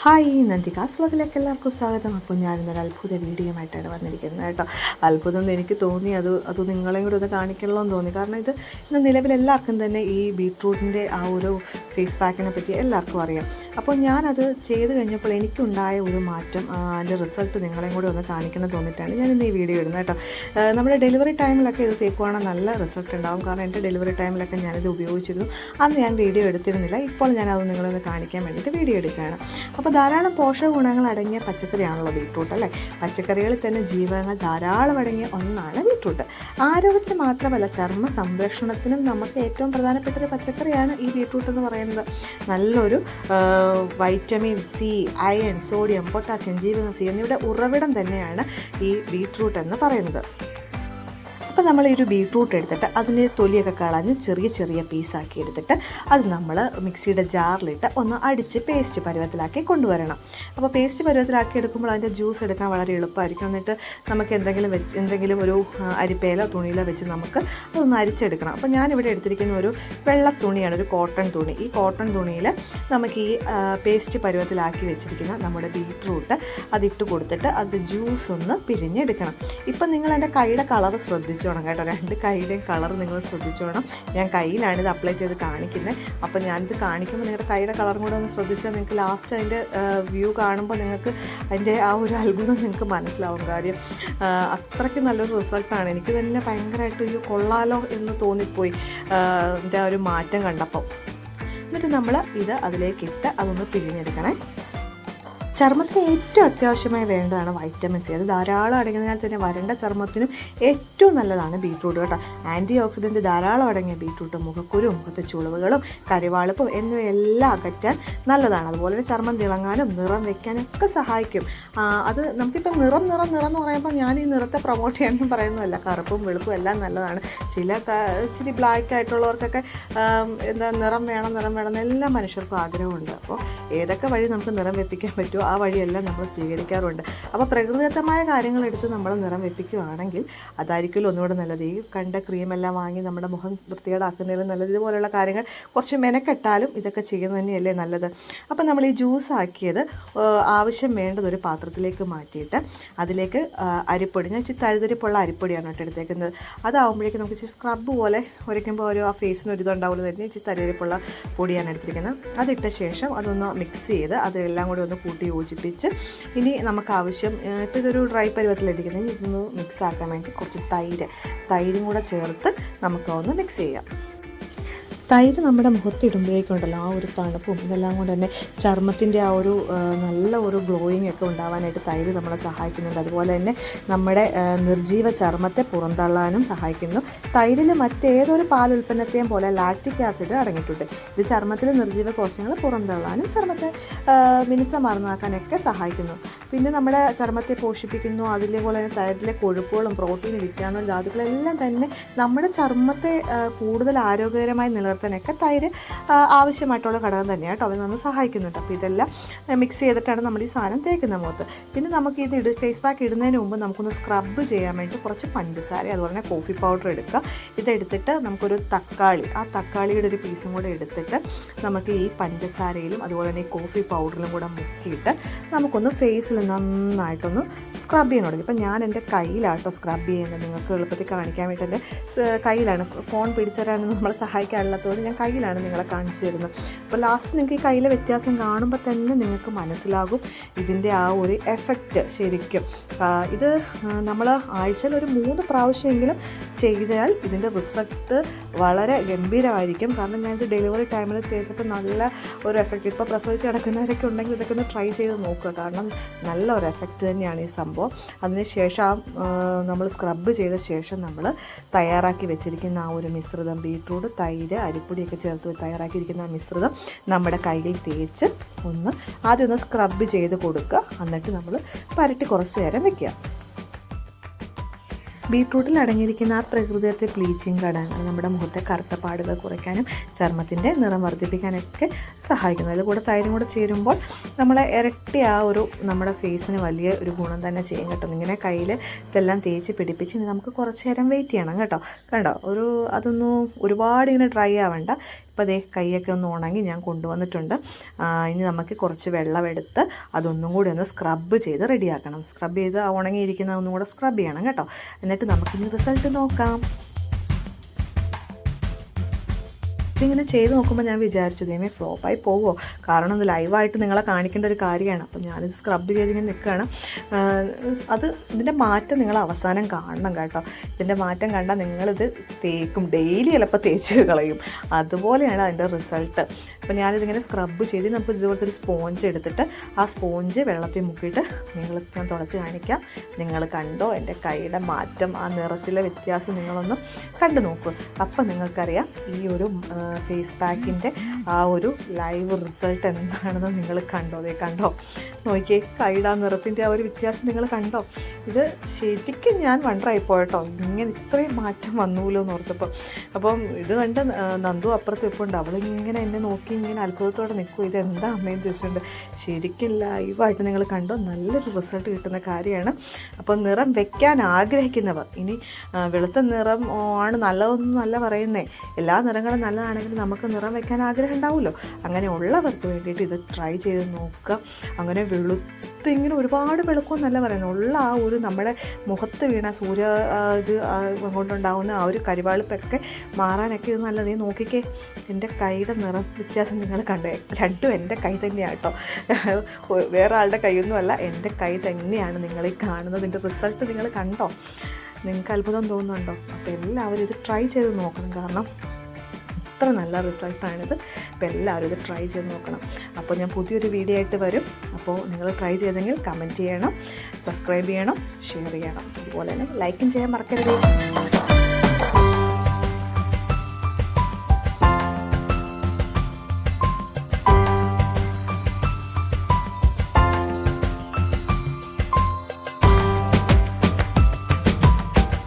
Hi നന്ദികാസ് വ്ലോഗിലേക്ക് എല്ലാവർക്കും സ്വാഗതം. അപ്പോൾ ഞാനിന്നൊരു അത്ഭുത വീഡിയോയുമായിട്ടാണ് വന്നിരിക്കുന്നത് കേട്ടോ. അത്ഭുതം എന്ന് എനിക്ക് തോന്നി, അത് നിങ്ങളെയും കൂടെ ഒന്ന് കാണിക്കണമെന്ന് തോന്നി. കാരണം ഇത് ഇന്ന് നിലവിൽ എല്ലാവർക്കും തന്നെ ഈ ബീട്രൂട്ടിൻ്റെ ആ ഒരു ഫേസ് പാക്കിനെ പറ്റി എല്ലാവർക്കും അറിയാം. അപ്പോൾ ഞാനത് ചെയ്ത് കഴിഞ്ഞപ്പോൾ എനിക്കുണ്ടായ ഒരു മാറ്റം, അതിൻ്റെ റിസൾട്ട് നിങ്ങളെയും കൂടെ ഒന്ന് കാണിക്കണം തോന്നിയിട്ടാണ് ഞാൻ ഇന്ന് ഈ വീഡിയോ ഇടുന്നത് കേട്ടോ. നമ്മുടെ ഡെലിവറി ടൈമിലൊക്കെ ഇത് തേക്കുവാണെങ്കിൽ നല്ല റിസൾട്ട് ഉണ്ടാകും. കാരണം എൻ്റെ ഡെലിവറി ടൈമിലൊക്കെ ഞാനിത് ഉപയോഗിച്ചിരുന്നു. അന്ന് ഞാൻ വീഡിയോ എടുത്തിരുന്നില്ല. ഇപ്പോൾ ഞാനത് നിങ്ങളൊന്ന് കാണിക്കാൻ വേണ്ടിയിട്ട് വീഡിയോ എടുക്കുകയാണ്. അപ്പോൾ ധാരാളം പോഷക ഗുണങ്ങൾ അടങ്ങിയ പച്ചക്കറിയാണല്ലോ ബീട്രൂട്ട് അല്ലേ. പച്ചക്കറികളിൽ തന്നെ ജീവകങ്ങൾ ധാരാളം അടങ്ങിയ ഒന്നാണ് ബീട്രൂട്ട്. ആരോഗ്യത്തിന് മാത്രമല്ല, ചർമ്മ സംരക്ഷണത്തിനും നമുക്ക് ഏറ്റവും പ്രധാനപ്പെട്ട ഒരു പച്ചക്കറിയാണ് ഈ ബീട്രൂട്ട് എന്ന് പറയുന്നത്. നല്ലൊരു vitamin C, iron, sodium, potassium, ജീവകം സി എന്നിവയുടെ ഉറവിടം തന്നെയാണ് ഈ ബീട്രൂട്ട് എന്ന് പറയുന്നത്. അപ്പോൾ നമ്മൾ ഈ ഒരു ബീട്രൂട്ട് എടുത്തിട്ട് അതിൻ്റെ തൊലിയൊക്കെ കളഞ്ഞ് ചെറിയ ചെറിയ പീസാക്കി എടുത്തിട്ട് അത് നമ്മൾ മിക്സിയുടെ ജാറിലിട്ട് ഒന്ന് അടിച്ച് പേസ്റ്റ് പരുവത്തിലാക്കി കൊണ്ടുവരണം. അപ്പോൾ പേസ്റ്റ് പരുവത്തിലാക്കി എടുക്കുമ്പോൾ അതിൻ്റെ ജ്യൂസ് എടുക്കാൻ വളരെ എളുപ്പമായിരിക്കും. എന്നിട്ട് നമുക്ക് എന്തെങ്കിലും ഒരു അരിപ്പയിലോ തുണിയിലോ വെച്ച് നമുക്ക് അതൊന്ന് അരിച്ചെടുക്കണം. അപ്പോൾ ഞാനിവിടെ എടുത്തിരിക്കുന്ന ഒരു വെള്ള തുണിയാണ്, ഒരു കോട്ടൺ തുണി. ഈ കോട്ടൺ തുണിയിൽ നമുക്ക് ഈ പേസ്റ്റ് പരുവത്തിലാക്കി വെച്ചിരിക്കുന്ന നമ്മുടെ ബീട്രൂട്ട് അതിട്ട് കൊടുത്തിട്ട് അത് ജ്യൂസ് ഒന്ന് പിഴിഞ്ഞെടുക്കണം. ഇപ്പം നിങ്ങൾ എൻ്റെ കൈയുടെ കളർ ശ്രദ്ധിച്ചോണം കേട്ടോ. രണ്ട് കൈയുടെയും കളർ നിങ്ങൾ ശ്രദ്ധിച്ചോണം. ഞാൻ കയ്യിലാണിത് അപ്ലൈ ചെയ്ത് കാണിക്കുന്നത്. അപ്പോൾ ഞാനിത് കാണിക്കുമ്പോൾ നിങ്ങളുടെ കൈയുടെ കളറും കൂടെ ഒന്ന് ശ്രദ്ധിച്ചാൽ നിങ്ങൾക്ക് ലാസ്റ്റ് അതിൻ്റെ വ്യൂ കാണുമ്പോൾ നിങ്ങൾക്ക് അതിൻ്റെ ആ ഒരു അത്ഭുതം നിങ്ങൾക്ക് മനസ്സിലാവും. കാര്യം അത്രയ്ക്ക് നല്ലൊരു റിസൾട്ടാണ്. എനിക്ക് തന്നെ ഭയങ്കരമായിട്ട് ഒരു കൊള്ളാലോ എന്ന് തോന്നിപ്പോയി എൻ്റെ ആ ഒരു മാറ്റം കണ്ടപ്പോൾ. എന്നിട്ട് നമ്മൾ ഇത് അതിലേക്കിട്ട് അതൊന്ന് പിഴിഞ്ഞെടുക്കണേ. ചർമ്മത്തിന് ഏറ്റവും അത്യാവശ്യമായി വേണ്ടതാണ് വൈറ്റമിൻ സി. അത് ധാരാളം അടങ്ങിയതിനാൽ തന്നെ വരണ്ട ചർമ്മത്തിനും ഏറ്റവും നല്ലതാണ് ബീട്രൂട്ട് കേട്ടോ. ആൻറ്റി ഓക്സിഡൻറ്റ് ധാരാളം അടങ്ങിയ ബീട്രൂട്ട് മുഖക്കുരു, മുഖത്തെ ചുളിവുകളും കരിവാളിപ്പും എന്നിവയെല്ലാം അകറ്റാൻ നല്ലതാണ്. അതുപോലെ തന്നെ ചർമ്മം തിളങ്ങാനും നിറം വയ്ക്കാനൊക്കെ സഹായിക്കും. അത് നമുക്കിപ്പോൾ നിറം എന്ന് പറയുമ്പോൾ ഞാൻ ഈ നിറത്തെ പ്രൊമോട്ട് ചെയ്യാനൊന്നും പറയുന്നതല്ല. കറുപ്പും വെളുപ്പും എല്ലാം നല്ലതാണ്. ഇച്ചിരി ബ്ലാക്ക് ആയിട്ടുള്ളവർക്കൊക്കെ നിറം വേണം എല്ലാ മനുഷ്യർക്കും ആഗ്രഹമുണ്ട്. അപ്പോൾ ഏതൊക്കെ വഴി നമുക്ക് നിറം വെപ്പിക്കാൻ പറ്റുമോ ആ വഴിയെല്ലാം നമ്മൾ സ്വീകരിക്കാറുണ്ട്. അപ്പോൾ പ്രകൃതിദത്തമായ കാര്യങ്ങൾ എടുത്ത് നമ്മൾ നിറം വെപ്പിക്കുകയാണെങ്കിൽ അതായിരിക്കുമല്ലോ ഒന്നുകൂടെ നല്ലത്. ഈ കണ്ട ക്രീമെല്ലാം വാങ്ങി നമ്മുടെ മുഖം വൃത്തികേടാക്കുന്നതിലും നല്ലത് ഇതുപോലെയുള്ള കാര്യങ്ങൾ കുറച്ച് മെനക്കെട്ടാലും ഇതൊക്കെ ചെയ്യുന്നത് തന്നെയല്ലേ നല്ലത്. അപ്പോൾ നമ്മൾ ഈ ജ്യൂസ് ആക്കിയത് ആവശ്യം വേണ്ടത് ഒരു പാത്രത്തിലേക്ക് മാറ്റിയിട്ട് അതിലേക്ക് അരിപ്പൊടി, ഞാൻ ഇച്ചിരി തരിതരിപ്പുള്ള അരിപ്പൊടിയാണ് കേട്ടോ എടുത്തേക്കുന്നത്. അതാവുമ്പോഴേക്കും നമുക്ക് ഇച്ചിരി സ്ക്രബ് പോലെ ഉരയ്ക്കുമ്പോൾ ആ ഫേസിന് ഒരു ഇതുണ്ടാവുള്ളൂ തന്നെ. ഇച്ചിരി തരിതരിപ്പുള്ള പൊടിയാണ് എടുത്തിരിക്കുന്നത്. അതിട്ട ശേഷം അതൊന്ന് മിക്സ് ചെയ്ത് അതെല്ലാം കൂടി ഒന്ന് കൂട്ടി യോജിപ്പിച്ച് ഇനി നമുക്ക് ആവശ്യം, ഇപ്പോൾ ഇതൊരു ഡ്രൈ പരുവത്തിലിരിക്കുന്നത്, ഇതൊന്ന് മിക്സ് ആക്കാൻ വേണ്ടി കുറച്ച് തൈരും കൂടെ ചേർത്ത് നമുക്കൊന്ന് മിക്സ് ചെയ്യാം. തൈര് നമ്മുടെ മുഖത്തിടുമ്പോഴേക്കുണ്ടല്ലോ ആ ഒരു തണുപ്പും ഇതെല്ലാം കൊണ്ട് തന്നെ ചർമ്മത്തിൻ്റെ ആ ഒരു നല്ല ഒരു ഗ്ലോയിങ് ഒക്കെ ഉണ്ടാവാനായിട്ട് തൈര് നമ്മളെ സഹായിക്കുന്നുണ്ട്. അതുപോലെ തന്നെ നമ്മുടെ നിർജീവ ചർമ്മത്തെ പുറന്തള്ളാനും സഹായിക്കുന്നു. തൈരിൽ മറ്റേതൊരു പാലുൽപ്പന്നത്തെയും പോലെ ലാക്റ്റിക് ആസിഡ് അടങ്ങിയിട്ടുണ്ട്. ഇത് ചർമ്മത്തിലെ നിർജീവ കോശങ്ങൾ പുറന്തള്ളാനും ചർമ്മത്തെ മിനുസമാർന്നാക്കാനൊക്കെ സഹായിക്കുന്നു. പിന്നെ നമ്മുടെ ചർമ്മത്തെ പോഷിപ്പിക്കുന്നു. അതേപോലെ തന്നെ തൈരിലെ കൊഴുപ്പുകളും പ്രോട്ടീൻ, വിറ്റാമിൻ, ധാതുക്കളെല്ലാം തന്നെ നമ്മുടെ ചർമ്മത്തെ കൂടുതൽ ആരോഗ്യകരമായി നിലനിർത്താനൊക്കെ തൈര് ആവശ്യമായിട്ടുള്ള ഘടകം തന്നെയാണ് കേട്ടോ. അത് നമ്മൾ സഹായിക്കുന്നുണ്ട്. അപ്പോൾ ഇതെല്ലാം മിക്സ് ചെയ്തിട്ടാണ് നമ്മൾ ഈ സാധനം തേക്കുന്ന മുഖത്ത്. പിന്നെ നമുക്ക് ഇത് ഫേസ് പാക്ക് ഇടുന്നതിന് മുമ്പ് നമുക്കൊന്ന് സ്ക്രബ് ചെയ്യാൻ വേണ്ടി കുറച്ച് പഞ്ചസാര അതുപോലെ തന്നെ കോഫി പൗഡർ എടുക്കുക. ഇതെടുത്തിട്ട് നമുക്കൊരു തക്കാളി, ആ തക്കാളിയുടെ ഒരു പീസും കൂടെ എടുത്തിട്ട് നമുക്ക് ഈ പഞ്ചസാരയിലും അതുപോലെ തന്നെ ഈ കോഫി പൗഡറിലും കൂടെ മുക്കിയിട്ട് നമുക്കൊന്ന് ഫേസിൽ നന്നായിട്ടൊന്ന് സ്ക്രബ് ചെയ്യാൻ തുടങ്ങി. ഇപ്പം ഞാൻ എൻ്റെ കയ്യിലാട്ടോ സ്ക്രബ് ചെയ്യുന്നത്. നിങ്ങൾക്ക് എളുപ്പത്തിൽ കാണിക്കാൻ വേണ്ടി എൻ്റെ കയ്യിലാണ്. ഫോൺ പിടിച്ചു തരാനൊന്നും നമ്മളെ സഹായിക്കാനുള്ളതുകൊണ്ട് ഞാൻ കയ്യിലാണ് നിങ്ങളെ കാണിച്ചു തരുന്നത്. അപ്പോൾ ലാസ്റ്റ് നിങ്ങൾക്ക് ഈ കയ്യിലെ വ്യത്യാസം കാണുമ്പോൾ തന്നെ നിങ്ങൾക്ക് മനസ്സിലാകും ഇതിൻ്റെ ആ ഒരു എഫക്റ്റ് ശരിക്കും. ഇത് നമ്മൾ ആഴ്ചയിൽ ഒരു 3 പ്രാവശ്യമെങ്കിലും ചെയ്താൽ ഇതിൻ്റെ റിസൾട്ട് വളരെ ഗംഭീരമായിരിക്കും. കാരണം ഞാനിത് ഡെലിവറി ടൈമിൽ തേച്ചപ്പോൾ നല്ല ഒരു എഫക്റ്റ്. ഇപ്പോൾ പ്രസവിച്ച് കിടക്കുന്നവരൊക്കെ ഉണ്ടെങ്കിൽ ഇതൊക്കെ ഒന്ന് ട്രൈ ചെയ്ത് നോക്കുക. കാരണം നല്ല ഒരു എഫക്റ്റ് തന്നെയാണ് ഈ സംഭവം. അതിനുശേഷം നമ്മൾ സ്ക്രബ് ചെയ്ത ശേഷം നമ്മൾ തയ്യാറാക്കി വെച്ചിരിക്കുന്ന ആ ഒരു മിശ്രിതം, ബീട്രൂട്ട്, തൈര്, അരിപ്പൊടിയൊക്കെ ചേർത്ത് തയ്യാറാക്കിയിരിക്കുന്ന ആ മിശ്രിതം നമ്മുടെ കയ്യിൽ തേച്ച് ആദ്യം ഒന്ന് സ്ക്രബ് ചെയ്ത് കൊടുക്കുക. എന്നിട്ട് നമ്മൾ പരട്ടി കുറച്ച് നേരം വെക്കുക. ബീട്രൂട്ടിൽ അടങ്ങിയിരിക്കുന്ന ആ പ്രകൃതിദത്ത ബ്ലീച്ചിങ് ഘടകങ്ങൾ നമ്മുടെ മുഖത്തെ കറുത്ത പാടുകൾ കുറയ്ക്കാനും ചർമ്മത്തിൻ്റെ നിറം വർദ്ധിപ്പിക്കാനൊക്കെ സഹായിക്കുന്നു. അതിൽ കൂടെ തൈരും കൂടെ ചേരുമ്പോൾ നമ്മളെ ഇരട്ടി ആ ഒരു നമ്മുടെ ഫേസിന് വലിയ ഒരു ഗുണം തന്നെ ചെയ്യും കേട്ടോ. ഇങ്ങനെ കയ്യിൽ ഇതെല്ലാം തേച്ച് പിടിപ്പിച്ച് നമുക്ക് കുറച്ച് നേരം വെയിറ്റ് ചെയ്യണം കേട്ടോ. കണ്ടോ, അതൊന്നും ഒരുപാട് ഇങ്ങനെ ഡ്രൈ ആവേണ്ട. അപ്പോൾ അതേ കൈയൊക്കെ ഒന്ന് ഉണങ്ങി ഞാൻ കൊണ്ടുവന്നിട്ടുണ്ട്. ഇനി നമുക്ക് കുറച്ച് വെള്ളമെടുത്ത് അതൊന്നും കൂടി ഒന്ന് സ്ക്രബ് ചെയ്ത് റെഡിയാക്കണം. സ്ക്രബ് ചെയ്ത് ഉണങ്ങിയിരിക്കുന്ന ഒന്നും കൂടെ സ്ക്രബ് ചെയ്യണം കേട്ടോ. എന്നിട്ട് നമുക്കിനി റിസൾട്ട് നോക്കാം. ഇതിങ്ങനെ ചെയ്ത് നോക്കുമ്പോൾ ഞാൻ വിചാരിച്ചു ദൈവമേ ഫ്ലോപ്പായി പോവുമോ, കാരണം ഇത് ലൈവായിട്ട് നിങ്ങളെ കാണിക്കേണ്ട ഒരു കാര്യമാണ്. അപ്പം ഞാനിത് സ്ക്രബ് ചെയ്തിങ്ങനെ നിൽക്കുകയാണ്. ഇതിൻ്റെ മാറ്റം നിങ്ങൾ അവസാനം കാണണം കേട്ടോ. ഇതിൻ്റെ മാറ്റം കണ്ടാൽ നിങ്ങളിത് തേക്കും, ഡെയിലി ചിലപ്പോൾ തേച്ച് കളയും. അതുപോലെയാണ് അതിൻ്റെ റിസൾട്ട്. അപ്പോൾ ഞാനിതിങ്ങനെ സ്ക്രബ് ചെയ്ത് നമുക്ക് ഇതുപോലത്തെ ഒരു സ്പോഞ്ച് എടുത്തിട്ട് ആ സ്പോഞ്ച് വെള്ളത്തിൽ മുക്കിയിട്ട് ഞാൻ തുടച്ച് കാണിക്കാം. നിങ്ങൾ കണ്ടോ എൻ്റെ കൈയുടെ മാറ്റം, ആ നിറത്തിലെ വ്യത്യാസം നിങ്ങളൊന്ന് കണ്ടു നോക്കൂ. അപ്പം നിങ്ങൾക്കറിയാം ഈ ഒരു ഫേസ് പാക്കിൻ്റെ ആ ഒരു ലൈവ് റിസൾട്ട് എന്താണെന്ന് നിങ്ങൾ കണ്ടോ നോക്കിയേ, കൈയുടെ ആ നിറത്തിൻ്റെ ആ ഒരു വ്യത്യാസം നിങ്ങൾ കണ്ടോ. ഇത് ശരിക്കും ഞാൻ വണ്ടറായിപ്പോട്ടോ, ഇങ്ങനെ ഇത്രയും മാറ്റം വന്നൂല്ലോ എന്ന് ഓർത്തപ്പോൾ. അപ്പം ഇത് കണ്ട് നന്ദു അപ്പുറത്ത് ഇപ്പോൾ ഉണ്ട്, അവളിങ്ങനെ എന്നെ നോക്കി ഇങ്ങനെ അത്ഭുതത്തോടെ നിൽക്കും, ഇതെന്താ അമ്മയെന്ന് ചോദിച്ചിട്ടുണ്ട്. ശരിക്കും ലൈവായിട്ട് നിങ്ങൾ കണ്ടോ, നല്ലൊരു റിസൾട്ട് കിട്ടുന്ന കാര്യമാണ്. അപ്പോൾ നിറം വെക്കാൻ ആഗ്രഹിക്കുന്നവർ, ഇനി വെളുത്ത നിറം ആണ് നല്ലതൊന്നും നല്ല പറയുന്നേ, എല്ലാ നിറങ്ങളും നല്ലതാണെങ്കിൽ നമുക്ക് നിറം വെക്കാൻ ആഗ്രഹം ഉണ്ടാവുമല്ലോ. അങ്ങനെ ഉള്ളവർക്ക് വേണ്ടിയിട്ട് ഇത് ട്രൈ ചെയ്ത് നോക്കുക. അങ്ങനെ ഇങ്ങനെ ഒരുപാട് വെളുക്കമെന്നല്ല പറയുന്നത്, ഉള്ള ആ ഒരു നമ്മുടെ മുഖത്ത് വീണ ഇത് കൊണ്ടുണ്ടാകുന്ന ആ ഒരു കരിവാളിപ്പൊക്കെ മാറാനൊക്കെ ഇത് നല്ലത്. നോക്കിക്കേ, എൻ്റെ കൈയുടെ നിറം വ്യത്യാസം നിങ്ങൾ കണ്ടേ, രണ്ടും എൻ്റെ കൈ തന്നെയാണ് കേട്ടോ, വേറെ ആളുടെ കൈയൊന്നുമല്ല, എൻ്റെ കൈ തന്നെയാണ് നിങ്ങൾ ഈ കാണുന്നത്. ഇതിൻ്റെ റിസൾട്ട് നിങ്ങൾ കണ്ടോ, നിങ്ങൾക്ക് അത്ഭുതം തോന്നുന്നുണ്ടോ? അപ്പോൾ എല്ലാവരും ഇത് ട്രൈ ചെയ്ത് നോക്കണം, കാരണം അത്ര നല്ല റിസൾട്ടാണിത്. അപ്പോൾ എല്ലാവരും ഇത് ട്രൈ ചെയ്ത് നോക്കണം. അപ്പോൾ ഞാൻ പുതിയൊരു വീഡിയോ ആയിട്ട് വരും. അപ്പോൾ നിങ്ങൾ ട്രൈ ചെയ്തെങ്കിൽ കമൻറ്റ് ചെയ്യണം, സബ്സ്ക്രൈബ് ചെയ്യണം, ഷെയർ ചെയ്യണം, അതുപോലെ തന്നെ ലൈക്കും ചെയ്യാൻ മറക്കരുത്.